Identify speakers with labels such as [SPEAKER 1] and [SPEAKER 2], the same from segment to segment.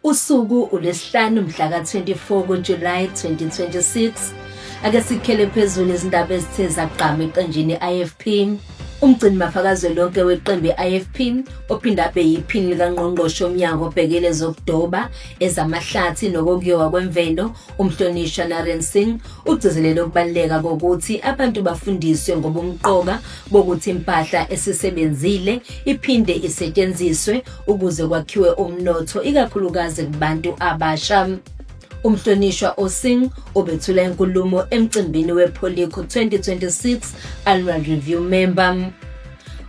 [SPEAKER 1] Usuku uLwesihlanu mhla ka-24 kuJulayi 2026. Ake sikhele phezulu izindaba ezithe zagqama eqenjini i-IFP. Umgcini mafakazi lonke weqembu i-IFP ophinda abe yiphini likaNgqongqoshe Womnyango obhekele zokudoba, ezamahlathi nokukuyiwa kwemvelo, umhlonishwa Naren Singh ugcizelele ukubaluleka kokuthi abantu bafundiswe ngobumqoka bokuthi impahla esisebenzile iphinde isetshenziswe ukuze kwakhiwe umnotho ikakhulukazi kubantu abasha. Umhlonishwa Singh ubethula inkulumo emcimbini wePolico 2026 Annual Review Member.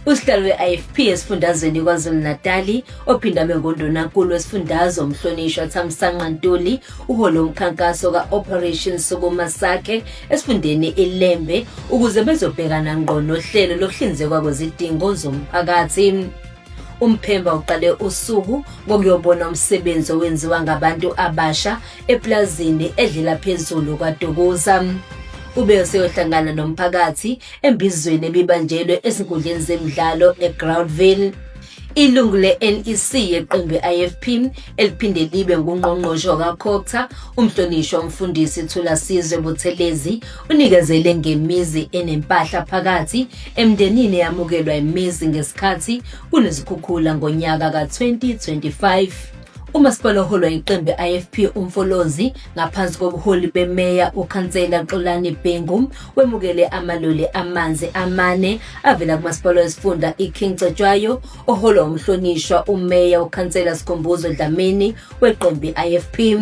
[SPEAKER 1] Usihlalo we-IFP esifundazweni KwaZulu-Natal ophinda abe nguNdunankulu wesifundazwe umhlonishwa Thamsanqa Ntuli uhole umkhankaso ka-Operation Sukumasake esifundeni iLembe ukuze bezobhekana ngqo nohlelo lokuhlinzekwa kwezidingo zomphakathi. Umphemba uqale usuku ngokuyobona umsebenzi owenziwa ngabantu abasha eplazini edlela phezulu kwaDukuza. Ube useyohlangana nomphakathi embizweni ebibanjelwe esinkundleni zemidlalo eGroundville. Ilungu le-NEC yeqembu i-IFP eliphinde libe ngungqongqoshe kaKhokha umhlonishwa umfundisi Thulasizwe Buthelezi unikezele ngemizi enempahla phakathi emndenini eyamukelwa imizi ngesikhathi kunezikhukhula ngonyaka ka-2025. Umasipala oholwa iqembu i-IFP uMfolozi ngaphansi kobuholi bemeya uKhansela Xolani Bhengu wemukele amaloli amanzi amane avela kumasipala wesifunda iKing Cetshwayo oholwa umhlonishwa umeya uKhansela Sikhumbuzo Dlamini weqembu i-IFP.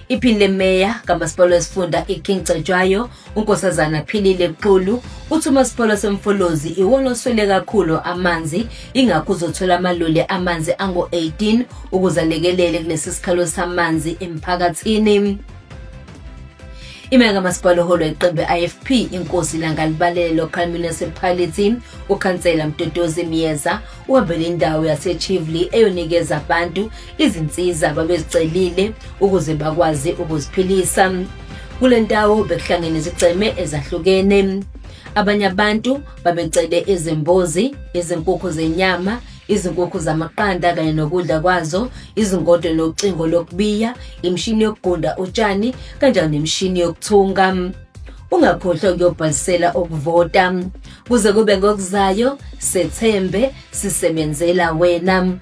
[SPEAKER 1] Iphini lemeya kamasipala wesifunda iKing Cetshwayo uNkosazana Philile Xulu uthi umasipala semfolozi iwona oswele kakhulu amanzi, ingakho uzothola amaloli amanzi angu-18 ukuze alekelele kulesi sikhalo samanzi emphakathini. Imeka kamasipala oholwa iqembu i-IFP inkosi Langalibalele Local Municipality uKhansela Mtotozi Miyeza uhambele indawo yaseChivli eyonikeza abantu izinsiza ababezicelile ukuze bakwazi ukuziphilisa. Kule ndawo bekuhlangene izigceme ezahlukene. Abanye abantu babecele izimbuzi, izinkukhu zenyama, izinkukhu zamaqanda kanye nokudla kwazo, izingodo nocingo lokubiya, imishini yokugunda utshani kanjalo nemishini yokuthunga. Ungakhohlwa ukuyobhalisela ukuvota. Kuze kube ngokuzayo, sethembe sisebenzela wena.